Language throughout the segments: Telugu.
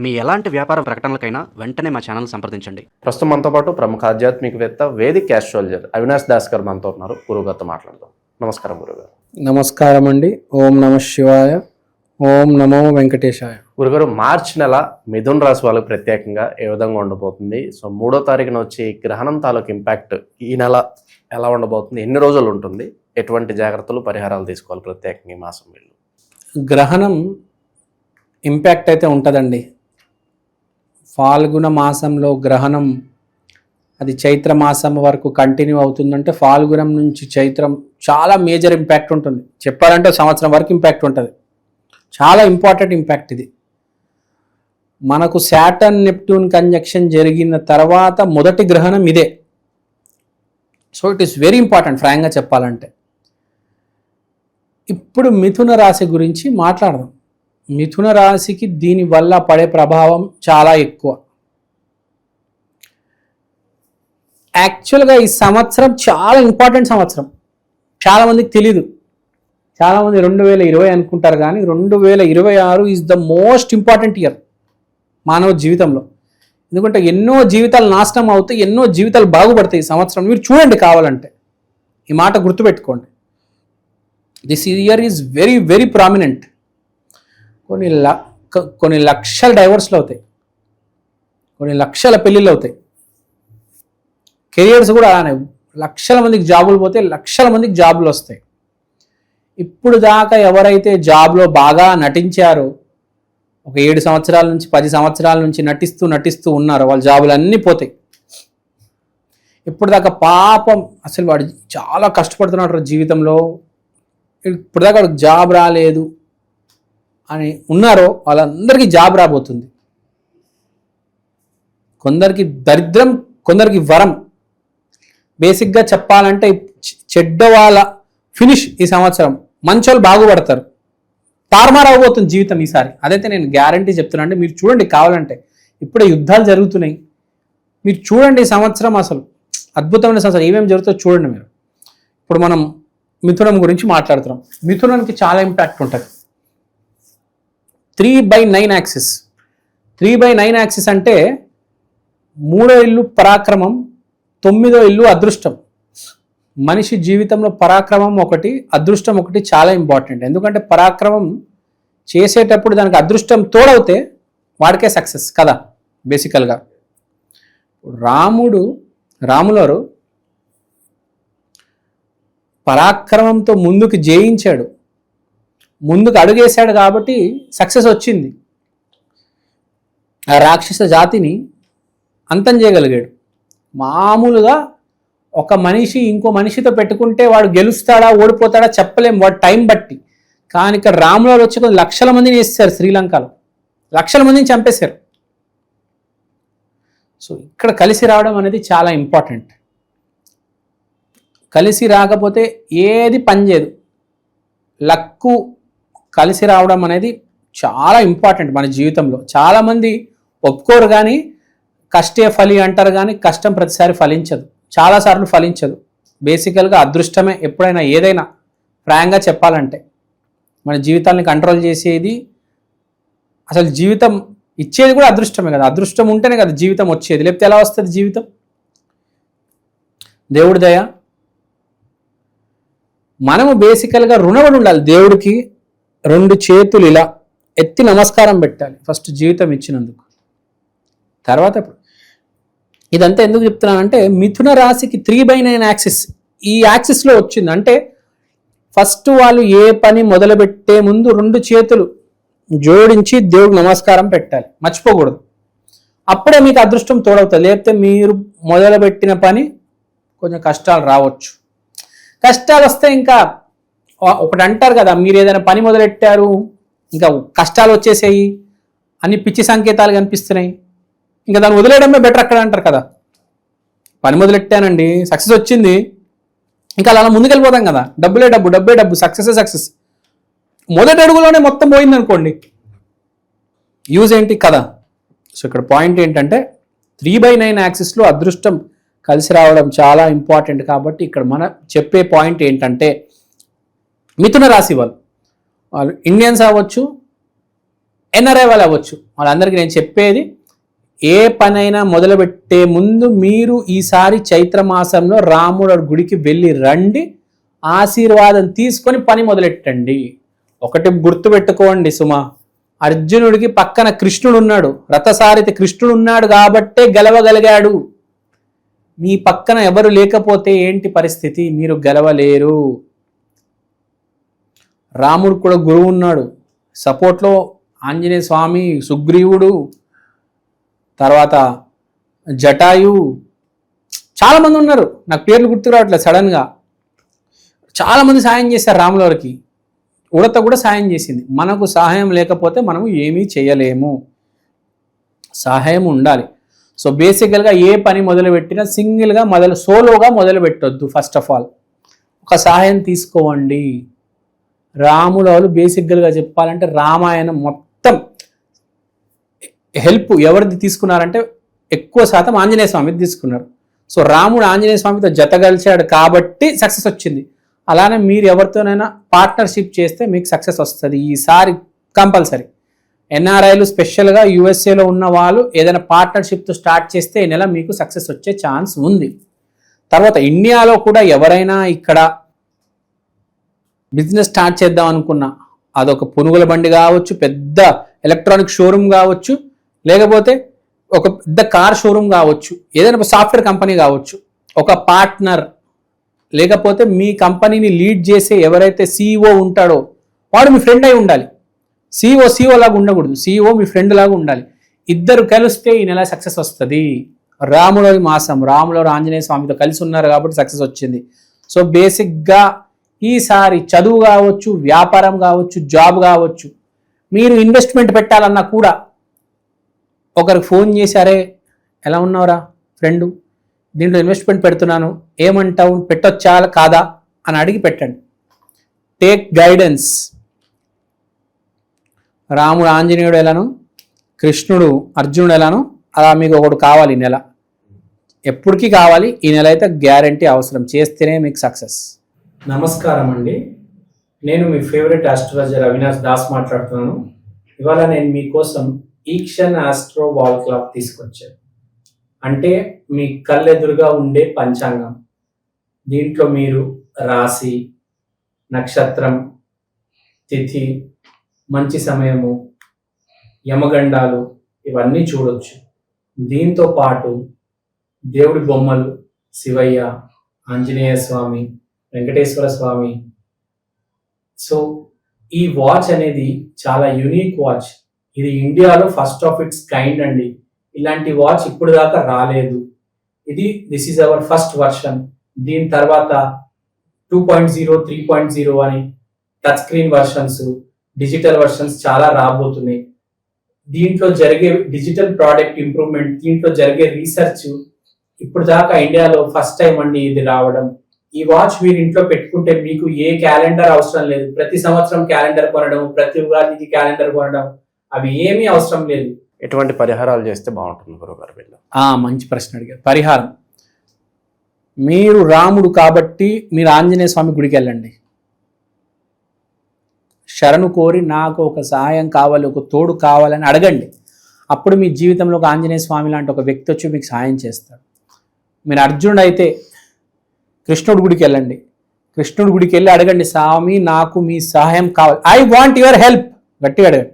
మీ ఎలాంటి వ్యాపార ప్రకటనలకైనా వెంటనే మా ఛానల్ సంప్రదించండి. ప్రస్తుతం మనతో పాటు ప్రముఖ ఆధ్యాత్మికవేత్త వేదిక్ ఆస్ట్రాలజర్ అవినాష్ దాస్ గారు మనతో ఉన్నారు. గురువుగారితో మాట్లాడదాం. నమస్కారం గురుగారు. నమస్కారం అండి. ఓం నమ శివాయ, ఓం నమో వెంకటేశాయ. గురుగారు, మార్చి నెల మిథున రాశి వాళ్ళకి ప్రత్యేకంగా ఏ విధంగా ఉండబోతుంది? సో 3వ తారీఖున వచ్చి గ్రహణం తాలూకు ఇంపాక్ట్ ఈ నెల ఎలా ఉండబోతుంది? ఎన్ని రోజులు ఉంటుంది? ఎటువంటి జాగ్రత్తలు పరిహారాలు తీసుకోవాలి ప్రత్యేకంగా ఈ మాసం వీళ్ళు? గ్రహణం ఇంపాక్ట్ అయితే ఉంటుందండి. ఫాల్గుణ మాసంలో గ్రహణం అది చైత్ర మాసం వరకు కంటిన్యూ అవుతుందంటే ఫాల్గుణం నుంచి చైత్రం చాలా మేజర్ ఇంపాక్ట్ ఉంటుంది. చెప్పాలంటే సంవత్సరం వరకు ఇంపాక్ట్ ఉంటుంది. చాలా ఇంపార్టెంట్ ఇంపాక్ట్ ఇది. మనకు శాటర్న్ నెప్ట్యూన్ కంజంక్షన్ జరిగిన తర్వాత మొదటి గ్రహణం ఇదే. So it is very important ఫ్రాంక్గా చెప్పాలంటే. ఇప్పుడు మిథున రాశి గురించి మాట్లాడదాం. మిథున రాశికి దీనివల్ల పడే ప్రభావం చాలా ఎక్కువ. యాక్చువల్గా ఈ సంవత్సరం చాలా ఇంపార్టెంట్ సంవత్సరం. చాలామందికి తెలీదు. చాలామంది 2020 అనుకుంటారు, కానీ 2026 is the most important year మానవ జీవితంలో. ఎందుకంటే ఎన్నో జీవితాలు నాశనం అవుతాయి, ఎన్నో జీవితాలు బాగుపడతాయి ఈ సంవత్సరం. మీరు చూడండి, కావాలంటే ఈ మాట గుర్తుపెట్టుకోండి. This year is very very prominent. కొన్ని లక్షల డైవర్స్లు అవుతాయి, కొన్ని లక్షల పెళ్ళిళ్ళు అవుతాయి. కెరియర్స్ కూడా అలానే, లక్షల మందికి జాబులు పోతే లక్షల మందికి జాబులు వస్తాయి. ఇప్పుడు దాకా ఎవరైతే జాబ్లో బాగా నటించారో, ఒక 7 సంవత్సరాల నుంచి 10 సంవత్సరాల నుంచి నటిస్తూ ఉన్నారో, వాళ్ళ జాబులు అన్నీ పోతాయి. ఇప్పుడు దాకా పాపం అసలు వాడు చాలా కష్టపడుతున్నాడు జీవితంలో, ఇప్పుడు దాకా వాడికి జాబ్ రాలేదు అని ఉన్నారో వాళ్ళందరికీ జాబ్ రాబోతుంది. కొందరికి దరిద్రం, కొందరికి వరం. బేసిక్గా చెప్పాలంటే చెడ్డ వాళ్ళ ఫినిష్ ఈ సంవత్సరం, మంచోళ్ళు బాగుపడతారు. తారుమారు అవబోతుంది జీవితం ఈసారి. అదైతే నేను గ్యారంటీ చెప్తున్నా. అంటే మీరు చూడండి, కావాలంటే ఇప్పుడే యుద్ధాలు జరుగుతున్నాయి. మీరు చూడండి ఈ సంవత్సరం అసలు అద్భుతమైన సంవత్సరం. ఏమేమి జరుగుతుందో చూడండి మీరు. ఇప్పుడు మనం మిథునం గురించి మాట్లాడుతున్నాం. మిథునానికి చాలా ఇంపాక్ట్ ఉంటుంది. 3/9 యాక్సిస్. 3/9 యాక్సిస్ అంటే 3వ ఇల్లు పరాక్రమం, 9వ ఇల్లు అదృష్టం. మనిషి జీవితంలో పరాక్రమం ఒకటి, అదృష్టం ఒకటి చాలా ఇంపార్టెంట్. ఎందుకంటే పరాక్రమం చేసేటప్పుడు దానికి అదృష్టం తోడవుతే వాడికే సక్సెస్ కదా బేసికల్గా. రాములవారు పరాక్రమంతో ముందుకు జయించాడు, ముందుకు అడుగేశాడు కాబట్టి సక్సెస్ వచ్చింది. ఆ రాక్షస జాతిని అంతం చేయగలిగాడు. మామూలుగా ఒక మనిషి ఇంకో మనిషితో పెట్టుకుంటే వాడు గెలుస్తాడా ఓడిపోతాడా చెప్పలేం, వాడు టైం బట్టి. కానీ ఇక్కడ రాములవారు వచ్చి కొన్ని లక్షల మందిని వేస్తారు. శ్రీలంకలో లక్షల మందిని చంపేశారు. సో ఇక్కడ కలిసి రావడం అనేది చాలా ఇంపార్టెంట్. కలిసి రాకపోతే ఏది పనిచేయదు. లక్కు కలిసి రావడం అనేది చాలా ఇంపార్టెంట్ మన జీవితంలో. చాలామంది ఒప్పుకోరు, కానీ కష్టే ఫలి అంటారు, కానీ కష్టం ప్రతిసారి ఫలించదు, చాలాసార్లు ఫలించదు. బేసికల్గా అదృష్టమే ఎప్పుడైనా ఏదైనా ఫ్రాంక్గా చెప్పాలంటే. మన జీవితాన్ని కంట్రోల్ చేసేది, అసలు జీవితం ఇచ్చేది కూడా అదృష్టమే కదా. అదృష్టం ఉంటేనే కదా జీవితం వచ్చేది, లేకపోతే ఎలా వస్తుంది జీవితం? దేవుడి దయ. మనము బేసికల్గా రుణపడి ఉండాలి దేవుడికి. 2 చేతులు ఇలా ఎత్తి నమస్కారం పెట్టాలి ఫస్ట్, జీవితం ఇచ్చినందుకు. తర్వాత ఇదంతా ఎందుకు చెప్తున్నానంటే, మిథున రాశికి 3/9 యాక్సిస్ ఈ యాక్సిస్లో వచ్చింది. అంటే ఫస్ట్ వాళ్ళు ఏ పని మొదలుపెట్టే ముందు 2 చేతులు జోడించి దేవుడికి నమస్కారం పెట్టాలి, మర్చిపోకూడదు. అప్పుడే మీకు అదృష్టం తోడవుతుంది. లేకపోతే మీరు మొదలుపెట్టిన పని కొంచెం కష్టాలు రావచ్చు. కష్టాలు వస్తే ఇంకా ఒకటి అంటారు కదా, మీరు ఏదైనా పని మొదలెట్టారు ఇంకా కష్టాలు వచ్చేసాయి, అన్ని పిచ్చి సంకేతాలు కనిపిస్తున్నాయి, ఇంకా దాన్ని వదిలేయడమే బెటర్ అక్కడ అంటారు కదా. పని మొదలెట్టానండి, సక్సెస్ వచ్చింది, ఇంకా అలా ముందుకెళ్ళిపోతాం కదా. డబ్బే డబ్బు, సక్సెస్. మొదటి అడుగులోనే మొత్తం పోయింది అనుకోండి, యూజ్ ఏంటి కదా. సో ఇక్కడ పాయింట్ ఏంటంటే 3/9 యాక్సిస్లో అదృష్టం కలిసి రావడం చాలా ఇంపార్టెంట్. కాబట్టి ఇక్కడ మన చెప్పే పాయింట్ ఏంటంటే, మిథున రాశి వాళ్ళు ఇండియన్స్ అవ్వచ్చు, ఎన్ఆర్ఐ వాళ్ళు అవ్వచ్చు. వాళ్ళందరికీ నేను చెప్పేది, ఏ పనైనా మొదలుపెట్టే ముందు మీరు ఈసారి చైత్ర మాసంలో రాముడు గుడికి వెళ్ళి రండి, ఆశీర్వాదం తీసుకొని పని మొదలెట్టండి. ఒకటి గుర్తుపెట్టుకోండి సుమా, అర్జునుడికి పక్కన కృష్ణుడు ఉన్నాడు, రథసారథి కృష్ణుడు ఉన్నాడు కాబట్టే గెలవగలిగాడు. మీ పక్కన ఎవరు లేకపోతే ఏంటి పరిస్థితి? మీరు గెలవలేరు. రాముడు కూడా గురువు ఉన్నాడు, సపోర్ట్లో ఆంజనేయ స్వామి, సుగ్రీవుడు, తర్వాత జటాయు, చాలామంది ఉన్నారు. నాకు పేర్లు గుర్తు రావట్లేదు సడన్గా. చాలామంది సాయం చేశారు రాములవారికి. ఉడత కూడా సాయం చేసింది. మనకు సహాయం లేకపోతే మనము ఏమీ చేయలేము, సహాయం ఉండాలి. సో బేసికల్గా ఏ పని మొదలుపెట్టినా సింగిల్గా సోలోగా మొదలు పెట్టొద్దు. ఫస్ట్ ఆఫ్ ఆల్ ఒక సహాయం తీసుకోండి. రాముల వాళ్ళు బేసిక్గా చెప్పాలంటే రామాయణం మొత్తం హెల్ప్ ఎవరిది తీసుకున్నారంటే ఎక్కువ శాతం ఆంజనేయ స్వామిది తీసుకున్నారు. సో రాముడు ఆంజనేయ స్వామితో జతగలిచాడు కాబట్టి సక్సెస్ వచ్చింది. అలానే మీరు ఎవరితోనైనా పార్ట్నర్షిప్ చేస్తే మీకు సక్సెస్ వస్తుంది ఈసారి కంపల్సరీ. ఎన్ఆర్ఐలు స్పెషల్గా యూఎస్ఏలో ఉన్న వాళ్ళు ఏదైనా పార్ట్నర్షిప్తో స్టార్ట్ చేస్తే ఈ నెల మీకు సక్సెస్ వచ్చే ఛాన్స్ ఉంది. తర్వాత ఇండియాలో కూడా ఎవరైనా ఇక్కడ బిజినెస్ స్టార్ట్ చేద్దాం అనుకున్నా, అదొక పునుగుల బండి కావచ్చు, పెద్ద ఎలక్ట్రానిక్ షోరూమ్ కావచ్చు, లేకపోతే ఒక పెద్ద కార్ షోరూమ్ కావచ్చు, ఏదైనా ఒక సాఫ్ట్వేర్ కంపెనీ కావచ్చు, ఒక పార్ట్నర్ లేకపోతే మీ కంపెనీని లీడ్ చేసే ఎవరైతే CEO ఉంటాడో వాడు మీ ఫ్రెండ్ అయి ఉండాలి. CEO లాగా ఉండకూడదు, CEO మీ ఫ్రెండ్ లాగా ఉండాలి. ఇద్దరు కలిస్తే ఈ నెల సక్సెస్ వస్తుంది. రాములవారి మాసం, రాములవారు ఆంజనేయ స్వామితో కలిసి ఉన్నారు కాబట్టి సక్సెస్ వచ్చింది. సో బేసిక్గా ఈసారి చదువు కావచ్చు, వ్యాపారం కావచ్చు, జాబ్ కావచ్చు, మీరు ఇన్వెస్ట్మెంట్ పెట్టాలన్నా కూడా ఒకరికి ఫోన్ చేశారే, ఎలా ఉన్నావురా ఫ్రెండు, దీంట్లో ఇన్వెస్ట్మెంట్ పెడుతున్నాను, ఏమంటావు, పెట్టొచ్చా కాదా అని అడిగి పెట్టండి. Take guidance. రాముడు ఆంజనేయుడు ఎలానో, కృష్ణుడు అర్జునుడు ఎలానో అలా మీకు ఒకడు కావాలి ఈ నెల, ఎప్పటికీ కావాలి. ఈ నెల అయితే గ్యారంటీ అవసరం, చేస్తేనే మీకు సక్సెస్. నమస్కారం అండి, నేను మీ ఫేవరెట్ ఆస్ట్రాలజర్ అవినాష్ దాస్ మాట్లాడుతున్నాను. ఇవాళ నేను మీకోసం ఈక్షన్ ఆస్ట్రో వాల్ క్లాక్ తీసుకొచ్చాను. అంటే మీ కళ్ళెదురుగా ఉండే పంచాంగం. దీంట్లో మీరు రాశి, నక్షత్రం, తిథి, మంచి సమయము, యమగండాలు ఇవన్నీ చూడొచ్చు. దీంతో పాటు దేవుడి బొమ్మలు, శివయ్య, ఆంజనేయ స్వామి, వెంకటేశ్వర స్వామి. సో ఈ వాచ్ అనేది చాలా యూనిక్ వాచ్. ఇది ఇండియాలో ఫస్ట్ ఆఫ్ ఇట్స్ కైండ్ అండి. ఇలాంటి వాచ్ ఇప్పుడు దాకా రాలేదు. This is our first version. దీని తర్వాత 2.0, 3.0 అని touch screen versions, digital versions చాలా రాబోతున్నాయి. దీంట్లో జరిగే డిజిటల్ ప్రోడక్ట్ ఇంప్రూవ్మెంట్, దీంట్లో జరిగే రీసెర్చ్ ఇప్పుడు దాకా ఇండియాలో ఫస్ట్ టైం అండి ఇది రావడం. ఈ వాచ్ మీరు ఇంట్లో పెట్టుకుంటే మీకు ఏ క్యాలెండర్ అవసరం లేదు. ప్రతి సంవత్సరం క్యాలెండర్ కొనడం, ప్రతి ఉగాదికి క్యాలెండర్ కొనడం, అవి ఏమీ అవసరం లేదు. ఎటువంటి పరిహారాలు చేస్తే బాగుంటుంది గురుగారు వీళ్ళు? మంచి ప్రశ్న అడిగారు. పరిహారం, మీరు రాముడు కాబట్టి మీరు ఆంజనేయ స్వామి గుడికి వెళ్ళండి. శరణు కోరి నాకు ఒక సహాయం కావాలి, ఒక తోడు కావాలని అడగండి. అప్పుడు మీ జీవితంలో ఒక ఆంజనేయ స్వామి లాంటి ఒక వ్యక్తి వచ్చి మీకు సహాయం చేస్తాడు. మీరు అర్జునుడు అయితే కృష్ణుడి గుడికి వెళ్ళండి. కృష్ణుడి గుడికి వెళ్ళి అడగండి, స్వామి నాకు మీ సహాయం కావాలి, ఐ వాంట్ యువర్ హెల్ప్. గట్టిగా అడగండి,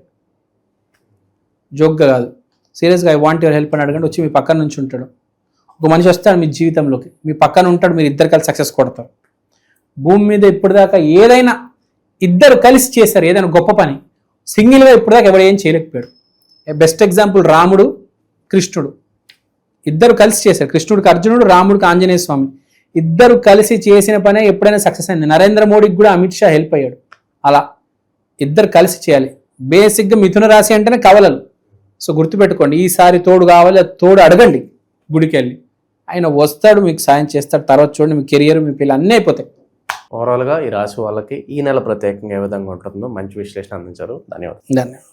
జోక్గా కాదు, సీరియస్గా ఐ వాంట్ యువర్ హెల్ప్ అని అడగండి. వచ్చి మీ పక్కన నుంచి ఉంటాడు. ఒక మనిషి వస్తాడు మీ జీవితంలోకి, మీ పక్కన ఉంటాడు, మీరు ఇద్దరు కలిసి సక్సెస్ కొడతారు. భూమి మీద ఇప్పటిదాకా ఏదైనా ఇద్దరు కలిసి చేశారు, ఏదైనా గొప్ప పని. సింగిల్గా ఇప్పటిదాకా ఎవరు ఏం చేయలేకపోయాడు. బెస్ట్ ఎగ్జాంపుల్ రాముడు, కృష్ణుడు ఇద్దరు కలిసి చేశారు. కృష్ణుడికి అర్జునుడు, రాముడికి ఆంజనేయ స్వామి. ఇద్దరు కలిసి చేసిన పనే ఎప్పుడైనా సక్సెస్ అయింది. నరేంద్ర మోడీకి కూడా అమిత్ షా హెల్ప్ అయ్యాడు. అలా ఇద్దరు కలిసి చేయాలి. బేసిక్గా మిథున రాశి అంటేనే కవలలు. సో గుర్తుపెట్టుకోండి, ఈసారి తోడు కావాలి, తోడు అడగండి గుడికి వెళ్ళి. ఆయన వస్తాడు, మీకు సాయం చేస్తాడు. తర్వాత చూడండి మీ కెరియర్, మీ పిల్లలు అన్నీ అయిపోతాయి. ఓవరాల్గా ఈ రాశి వాళ్ళకి ఈ నెల ప్రత్యేకంగా ఏ విధంగా ఉంటుందో మంచి విశ్లేషణ అందించారు. ధన్యవాదాలు.